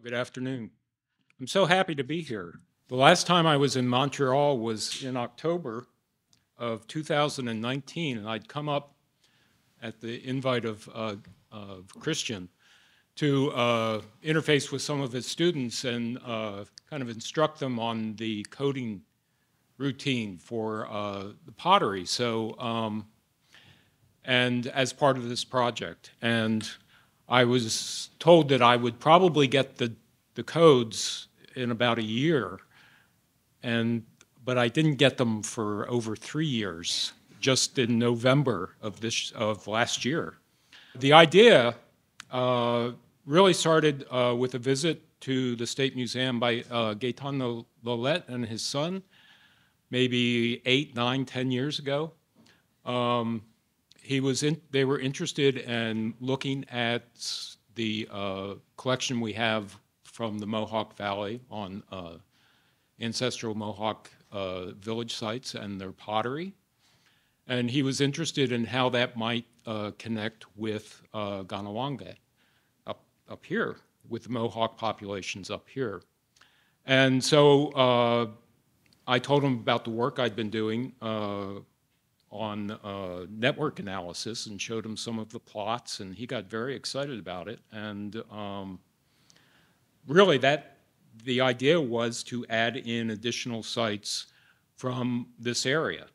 Good afternoon. I'm so happy to be here. The last time I was in Montreal was in October of 2019, and I'd come up at the invite of Christian to interface with some of his students and kind of instruct them on the coding routine for the pottery. And as part of this project. And I was told that I would probably get the codes in about a year, but I didn't get them for over 3 years, just in November of last year. The idea really started with a visit to the State Museum by Gaetan Lolette and his son, maybe 8, 9, 10 years ago. They were interested in looking at the collection we have from the Mohawk Valley on ancestral Mohawk village sites and their pottery. And he was interested in how that might connect with Kahnawake up here, with the Mohawk populations up here. And so I told him about the work I'd been doing on network analysis and showed him some of the plots, and he got very excited about it. And really the idea was to add in additional sites from this area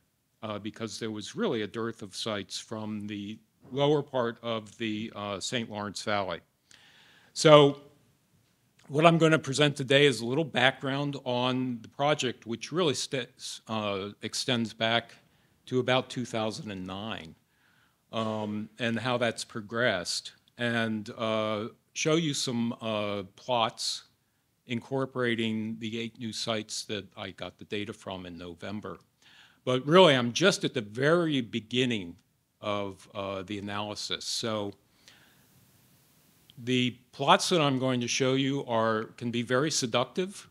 because there was really a dearth of sites from the lower part of the St. Lawrence Valley. So what I'm going to present today is a little background on the project, which really extends back to about 2009, and how that's progressed, and show you some plots incorporating the 8 new sites that I got the data from in November. But really, I'm just at the very beginning of the analysis. So the plots that I'm going to show you can be very seductive.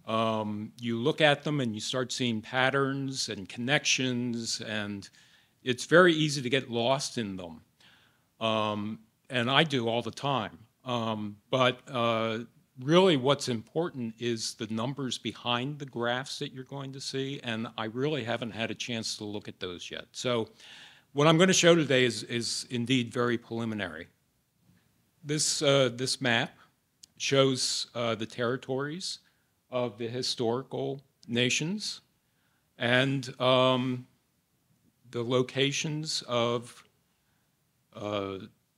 You look at them and you start seeing patterns and connections, and it's very easy to get lost in them. And I do all the time. But really what's important is the numbers behind the graphs that you're going to see, and I really haven't had a chance to look at those yet. So what I'm going to show today is indeed very preliminary. This map shows the territories of the historical nations and the locations of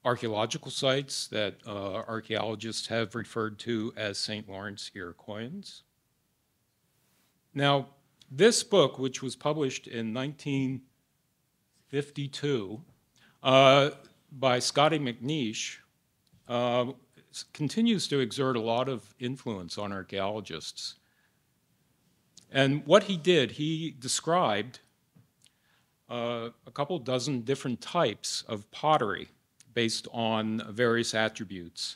archaeological sites that archaeologists have referred to as St. Lawrence Iroquoians. Now, this book, which was published in 1952 by Scotty McNeish, continues to exert a lot of influence on archaeologists. And what he did, he described a couple dozen different types of pottery based on various attributes.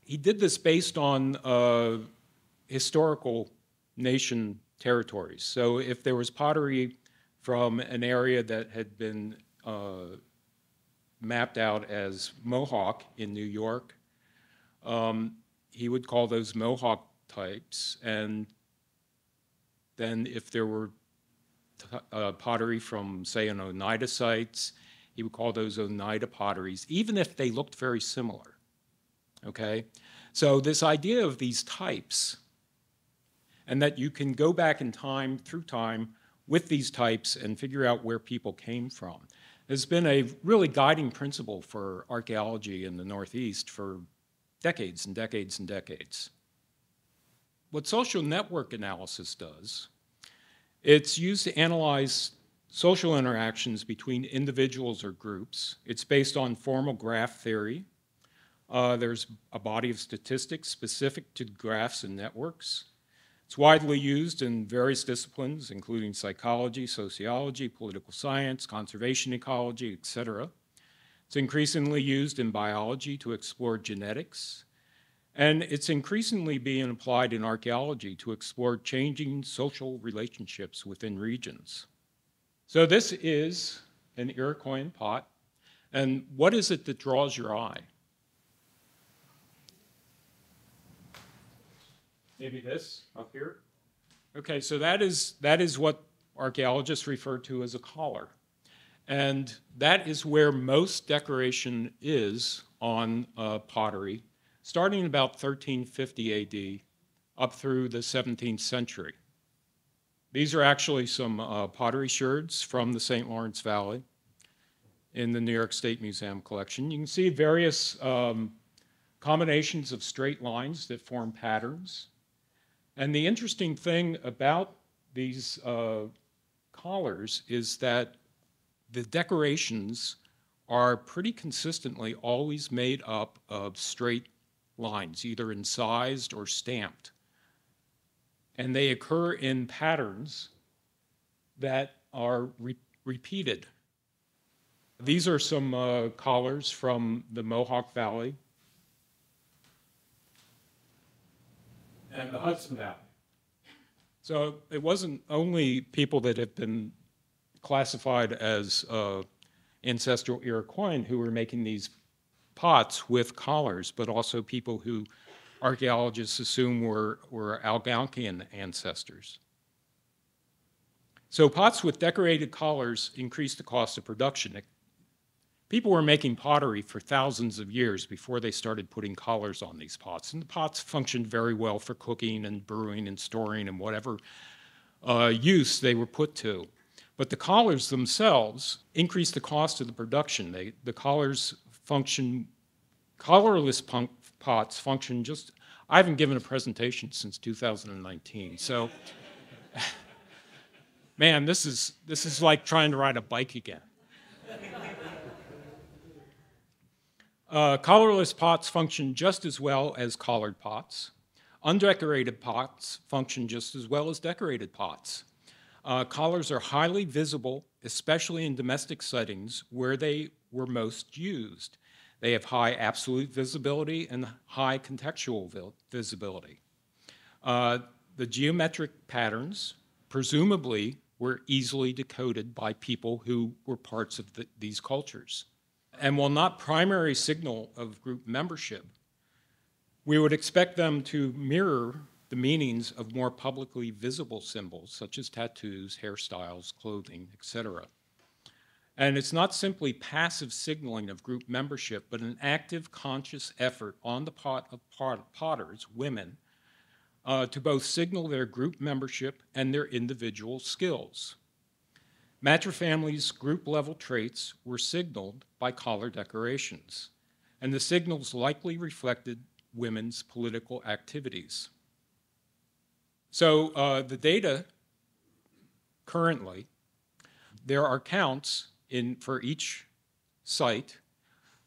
He did this based on historical nation territories. So if there was pottery from an area that had been mapped out as Mohawk in New York, he would call those Mohawk types, and then if there were pottery from, say, an Oneida sites, he would call those Oneida potteries, even if they looked very similar, okay? So this idea of these types, and that you can go back in time, through time, with these types and figure out where people came from, has been a really guiding principle for archaeology in the Northeast for decades and decades and decades. What social network analysis does, it's used to analyze social interactions between individuals or groups. It's based on formal graph theory. There's a body of statistics specific to graphs and networks. It's widely used in various disciplines, including psychology, sociology, political science, conservation ecology, etc. It's increasingly used in biology to explore genetics. And it's increasingly being applied in archaeology to explore changing social relationships within regions. So this is an Iroquoian pot. And what is it that draws your eye? maybe this up here. Okay, so that is what archaeologists refer to as a collar. And that is where most decoration is on pottery, starting about 1350 AD up through the 17th century. These are actually some pottery sherds from the St. Lawrence Valley in the New York State Museum collection. You can see various combinations of straight lines that form patterns. And the interesting thing about these collars is that the decorations are pretty consistently always made up of straight lines, either incised or stamped. And they occur in patterns that are repeated. These are some collars from the Mohawk Valley and the Hudson Valley. So it wasn't only people that have been classified as ancestral Iroquoian who were making these pots with collars, but also people who archaeologists assume were Algonquian ancestors. So pots with decorated collars increased the cost of production. People were making pottery for thousands of years before they started putting collars on these pots. And the pots functioned very well for cooking and brewing and storing and whatever use they were put to. But the collars themselves increased the cost of the production. The collars function, collarless pots function just, I haven't given a presentation since 2019. So, man, this is like trying to ride a bike again. Collarless pots function just as well as collared pots. Undecorated pots function just as well as decorated pots. Collars are highly visible, especially in domestic settings where they were most used. They have high absolute visibility and high contextual visibility. The geometric patterns, presumably, were easily decoded by people who were parts of these cultures. And while not primary signal of group membership, we would expect them to mirror the meanings of more publicly visible symbols, such as tattoos, hairstyles, clothing, etc. And it's not simply passive signaling of group membership, but an active, conscious effort on the part of potters, women, to both signal their group membership and their individual skills. Matrafamily's group-level traits were signaled by collar decorations, and the signals likely reflected women's political activities. So the data currently, there are counts for each site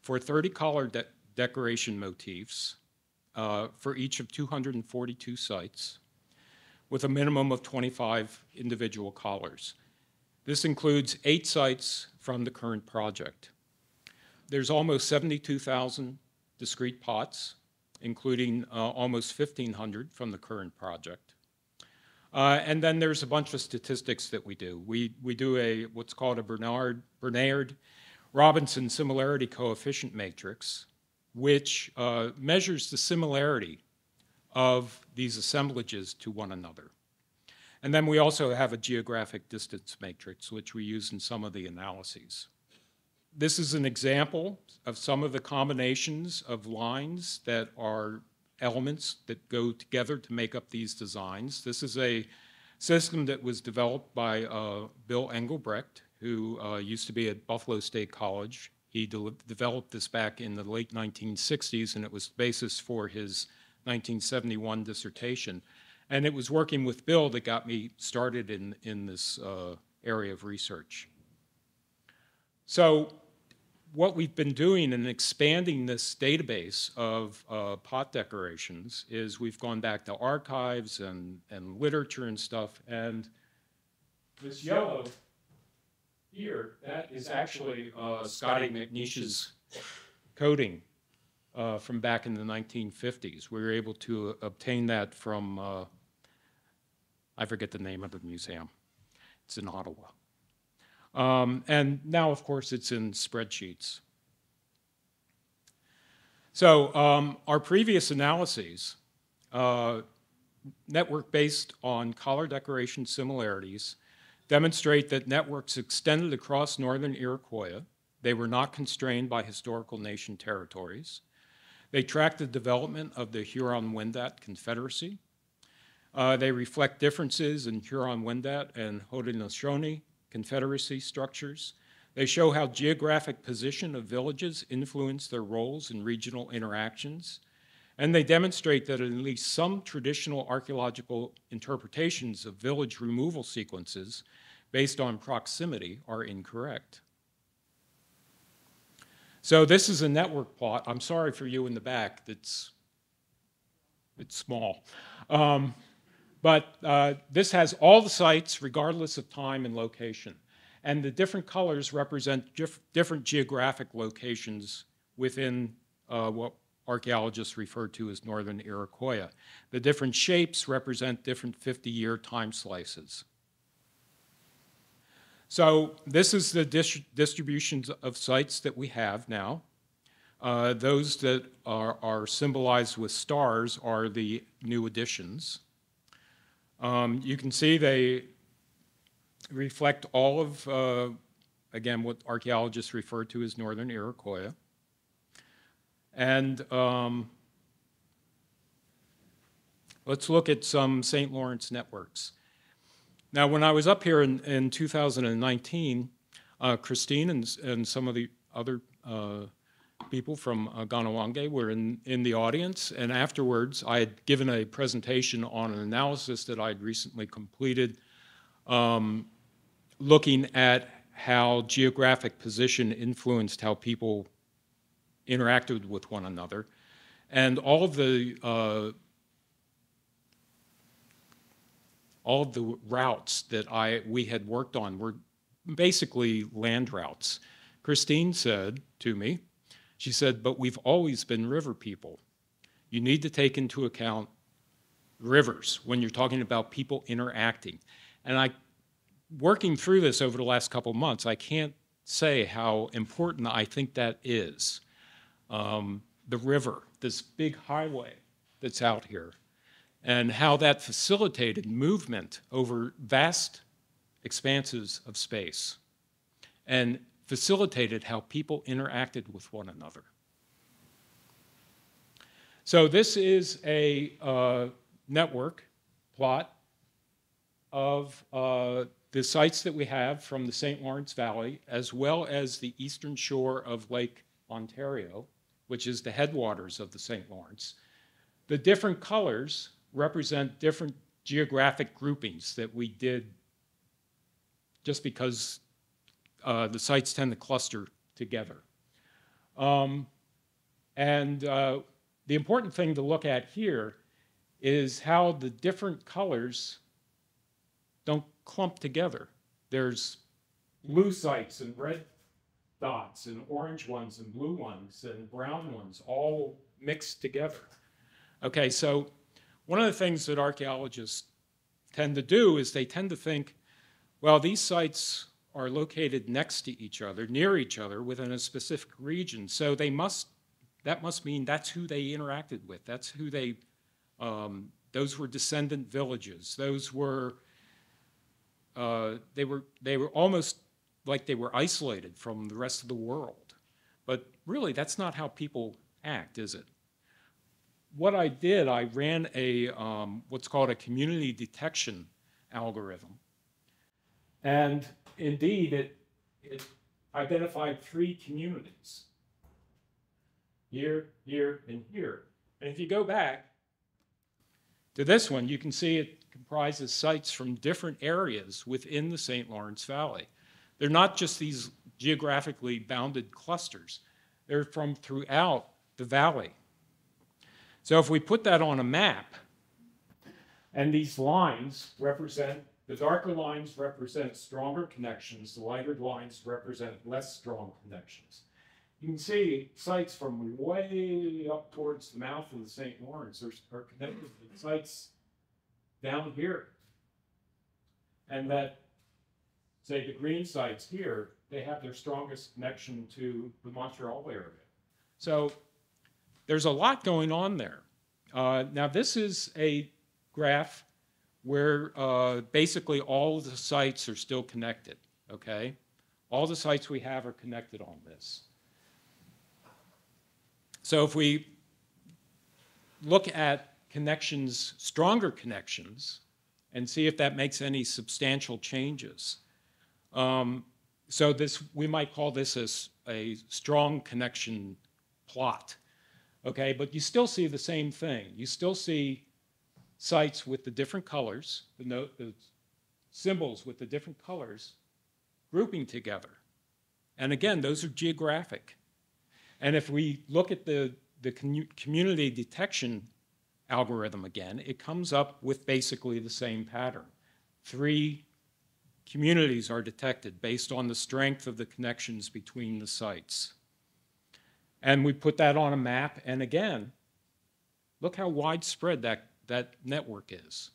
for 30 collar decoration motifs for each of 242 sites with a minimum of 25 individual collars. This includes 8 sites from the current project. There's almost 72,000 discrete pots, including almost 1,500 from the current project. And then there's a bunch of statistics that we do. We do what's called a Bernard-Robinson similarity coefficient matrix, which measures the similarity of these assemblages to one another. And then we also have a geographic distance matrix, which we use in some of the analyses. This is an example of some of the combinations of lines that are elements that go together to make up these designs. This is a system that was developed by Bill Engelbrecht, who used to be at Buffalo State College. He developed this back in the late 1960s, and it was the basis for his 1971 dissertation. And it was working with Bill that got me started in this area of research. So what we've been doing in expanding this database of pot decorations is we've gone back to archives and literature and stuff, and this yellow here, that is actually Scotty McNeish's coding from back in the 1950s. We were able to obtain that from, I forget the name of the museum. It's in Ottawa. And now, of course, it's in spreadsheets. So our previous analyses network based on collar decoration similarities demonstrate that networks extended across northern Iroquois. They were not constrained by historical nation territories. They track the development of the Huron-Wendat Confederacy. They reflect differences in Huron-Wendat and Haudenosaunee Confederacy structures. They show how geographic position of villages influence their roles in regional interactions. And they demonstrate that at least some traditional archaeological interpretations of village removal sequences based on proximity are incorrect. So this is a network plot. I'm sorry for you in the back. It's small. But this has all the sites regardless of time and location. And the different colors represent different geographic locations within what archaeologists refer to as northern Iroquois. The different shapes represent different 50-year time slices. So this is the distributions of sites that we have now. Those that are symbolized with stars are the new additions. You can see they reflect all of, again, what archaeologists refer to as northern Iroquois. And let's look at some St. Lawrence networks. Now, when I was up here in 2019, Christine and some of the other people from Kahnawake were in the audience, and afterwards I had given a presentation on an analysis that I had recently completed looking at how geographic position influenced how people interacted with one another. And all of the routes that we had worked on were basically land routes. Christine said to me, she said, but we've always been river people. You need to take into account rivers when you're talking about people interacting. And working through this over the last couple of months, I can't say how important I think that is. The river, this big highway that's out here, and how that facilitated movement over vast expanses of space and facilitated how people interacted with one another. So this is a network plot of the sites that we have from the St. Lawrence Valley, as well as the eastern shore of Lake Ontario, which is the headwaters of the St. Lawrence. The different colors represent different geographic groupings that we did just because the sites tend to cluster together. The important thing to look at here is how the different colors don't clump together. There's blue sites and red dots and orange ones and blue ones and brown ones all mixed together. Okay, so one of the things that archaeologists tend to do is they tend to think, well, these sites are located next to each other, near each other, within a specific region. So that must mean that's who they interacted with. That's who those were descendant villages. Those were, they were almost like they were isolated from the rest of the world. But really, that's not how people act, is it? What I did, I ran a what's called a community detection algorithm. And indeed, it identified 3 communities, here, here, and here. And if you go back to this one, you can see it comprises sites from different areas within the St. Lawrence Valley. They're not just these geographically bounded clusters. They're from throughout the valley. So if we put that on a map, and these lines represent, the darker lines represent stronger connections, the lighter lines represent less strong connections. You can see sites from way up towards the mouth of the St. Lawrence are connected to sites down here. And that, say, the green sites here, they have their strongest connection to the Montreal area. So there's a lot going on there. Now, this is a graph where basically all of the sites are still connected, okay? All the sites we have are connected on this. So if we look at connections, stronger connections, and see if that makes any substantial changes. So this, we might call this a strong connection plot, okay? But you still see the same thing. You still see sites with the different colors, the symbols with the different colors grouping together. And again, those are geographic. And if we look at the community detection algorithm again, it comes up with basically the same pattern. 3 communities are detected based on the strength of the connections between the sites. And we put that on a map, and again, look how widespread that network is.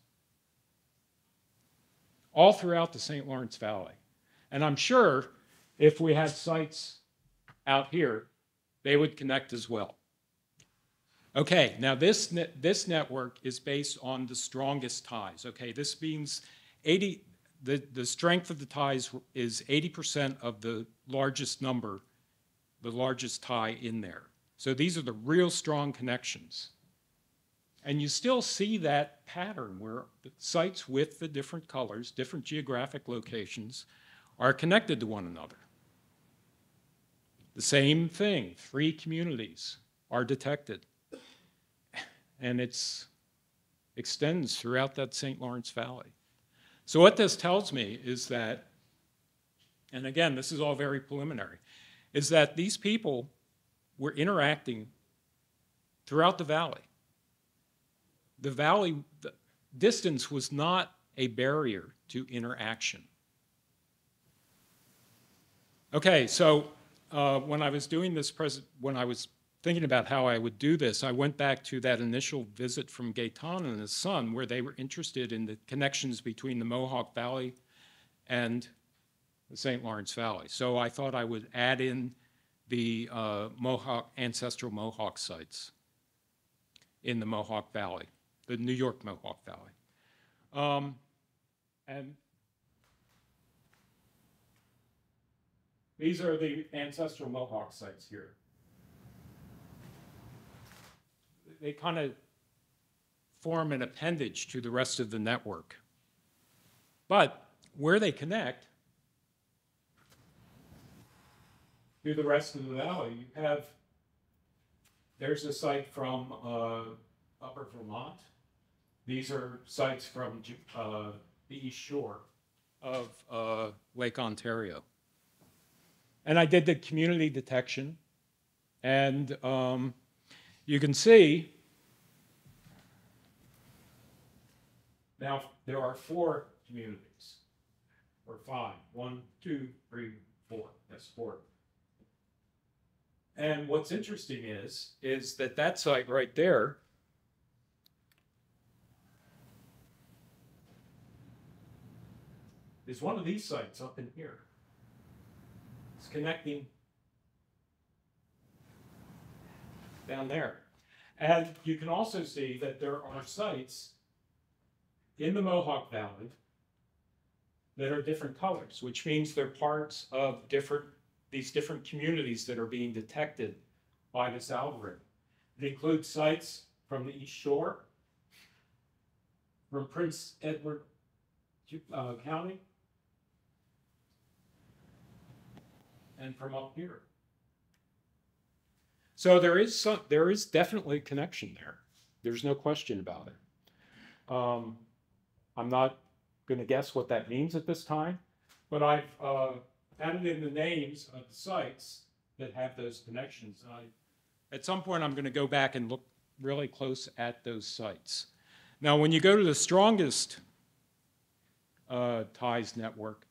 All throughout the St. Lawrence Valley. And I'm sure if we had sites out here, they would connect as well. Okay, now this network is based on the strongest ties. Okay, this means the strength of the ties is 80% of the largest number, the largest tie in there. So these are the real strong connections. And you still see that pattern where the sites with the different colors, different geographic locations, are connected to one another. The same thing, 3 communities are detected. And it extends throughout that St. Lawrence Valley. So what this tells me is that, and again, this is all very preliminary, is that these people were interacting throughout the valley. The distance was not a barrier to interaction. Okay, so when I was doing this when I was thinking about how I would do this, I went back to that initial visit from Gaetan and his son, where they were interested in the connections between the Mohawk Valley and the St. Lawrence Valley. So I thought I would add in the ancestral Mohawk sites in the Mohawk Valley, the New York Mohawk Valley. And these are the ancestral Mohawk sites here. They kind of form an appendage to the rest of the network. But where they connect to the rest of the valley, you have, there's a site from Upper Vermont. These are sites from the East Shore of Lake Ontario. And I did the community detection, and you can see now there are 4 communities, or 5. 1, 2, 3, 4. That's 4. And what's interesting is that site right there is one of these sites up in here. It's connecting down there. And you can also see that there are sites in the Mohawk Valley that are different colors, which means they're parts of these different communities that are being detected by this algorithm. It includes sites from the East Shore, from Prince Edward County, and from up here. So there is definitely a connection there. There's no question about it. I'm not going to guess what that means at this time, but I've added in the names of the sites that have those connections. At some point, I'm going to go back and look really close at those sites. Now, when you go to the strongest ties network,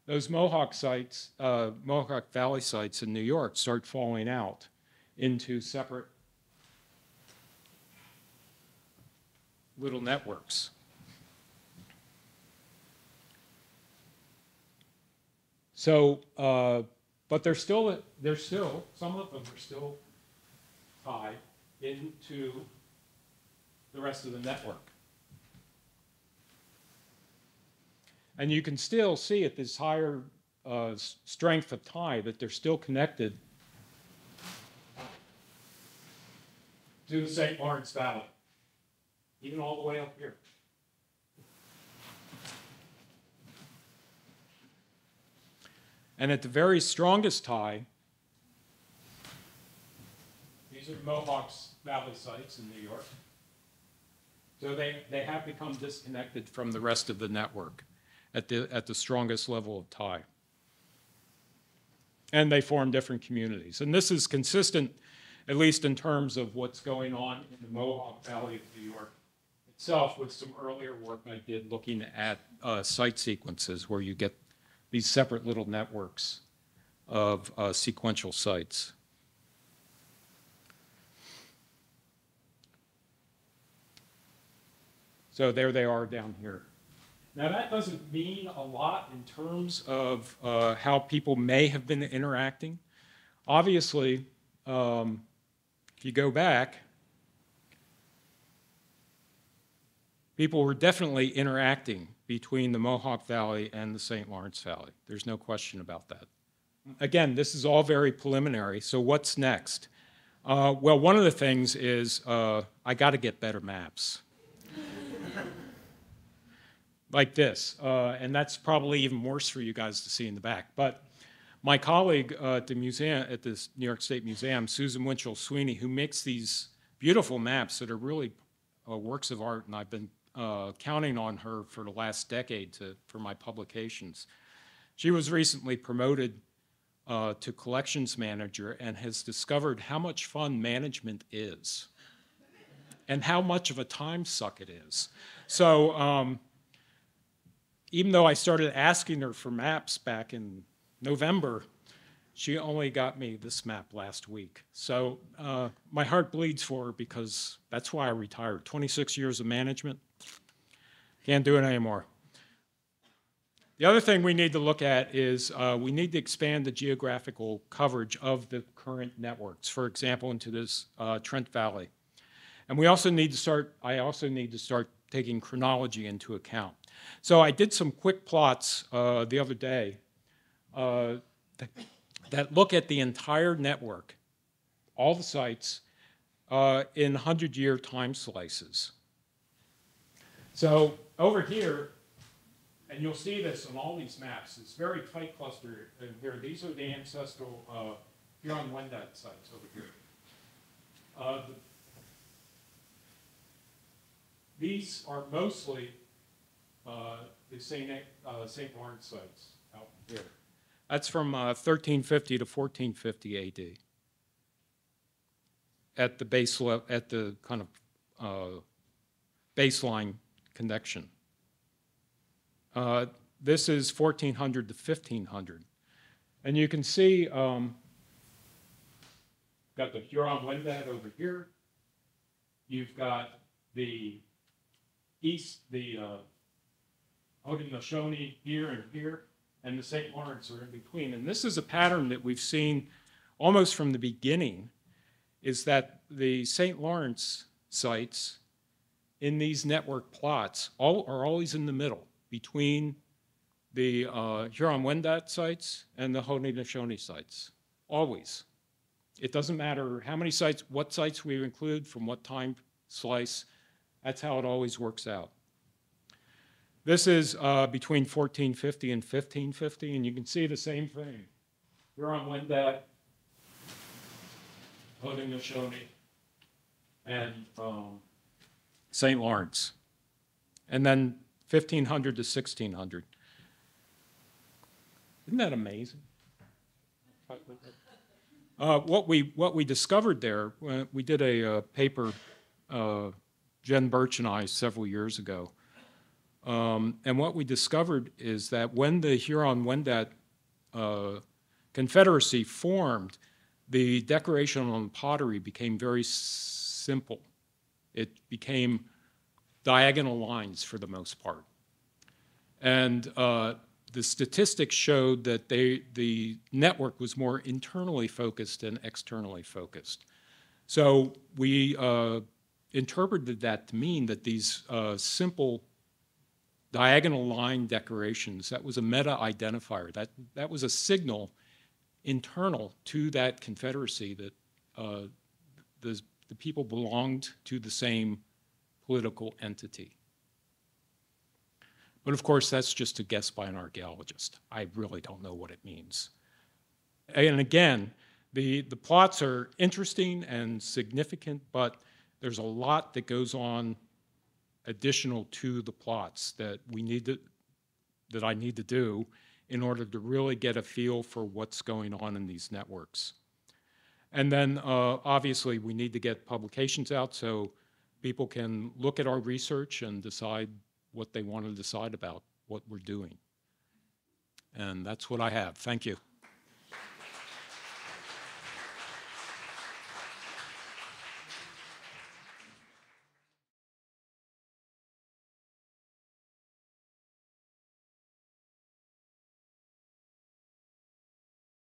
those Mohawk sites, Mohawk Valley sites in New York start falling out into separate little networks. So, but they're still, some of them are still tied into the rest of the network. And you can still see at this higher strength of tide that they're still connected to the St. Lawrence Valley, even all the way up here. And at the very strongest tide, these are Mohawk Valley sites in New York. So they have become disconnected from the rest of the network at the strongest level of tide. And they form different communities. And this is consistent, at least in terms of what's going on in the Mohawk Valley of New York itself, with some earlier work I did looking at site sequences where you get these separate little networks of sequential sites. So there they are down here. Now that doesn't mean a lot in terms of how people may have been interacting. Obviously, if you go back, people were definitely interacting between the Mohawk Valley and the St. Lawrence Valley. There's no question about that. Again, this is all very preliminary, so what's next? Well, one of the things is I got to get better maps. Like this, and that's probably even worse for you guys to see in the back. But my colleague at the museum, at the New York State Museum, Susan Winchell Sweeney, who makes these beautiful maps that are really works of art, and I've been counting on her for the last decade for my publications. She was recently promoted to collections manager and has discovered how much fun management is and how much of a time suck it is. So even though I started asking her for maps back in November, she only got me this map last week. So my heart bleeds for her because that's why I retired. 26 years of management, can't do it anymore. The other thing we need to look at is we need to expand the geographical coverage of the current networks, for example, into this Trent Valley. And we also need to start, I also need to start taking chronology into account. So I did some quick plots the other day that look at the entire network, all the sites, in 100-year time slices. So over here, and you'll see this on all these maps, it's very tight clustered in here. These are the ancestral Huron-Wendat sites over here. These are mostly the St. Lawrence sites out here. That's from 1350 to 1450 AD. At the base level, at the kind of baseline connection. This is 1400 to 1500. And you can see, got the Huron-Wendat over here. You've got the east, the Haudenosaunee here and here, and the St. Lawrence are in between. And this is a pattern that we've seen almost from the beginning, is that the St. Lawrence sites in these network plots are always in the middle between the Huron-Wendat sites and the Haudenosaunee sites, always. It doesn't matter how many sites, what sites we include from what time slice, that's how it always works out. This is between 1450 and 1550, and you can see the same thing. Huron-Wendat, Haudenosaunee, and St. Lawrence. And then 1500 to 1600. Isn't that amazing? What we discovered there, we did a paper, Jen Birch and I, several years ago. And what we discovered is that when the Huron-Wendat Confederacy formed, the decoration on pottery became very simple. It became diagonal lines for the most part. And the statistics showed that the network was more internally focused than externally focused. So we interpreted that to mean that these simple diagonal line decorations, that was a meta-identifier. That was a signal internal to that confederacy that the people belonged to the same political entity. But of course, that's just a guess by an archaeologist. I really don't know what it means. And again, the plots are interesting and significant, but there's a lot that goes on additional to the plots that I need to do in order to really get a feel for what's going on in these networks. And then obviously we need to get publications out so people can look at our research and decide what they want to decide about what we're doing. And that's what I have. Thank you.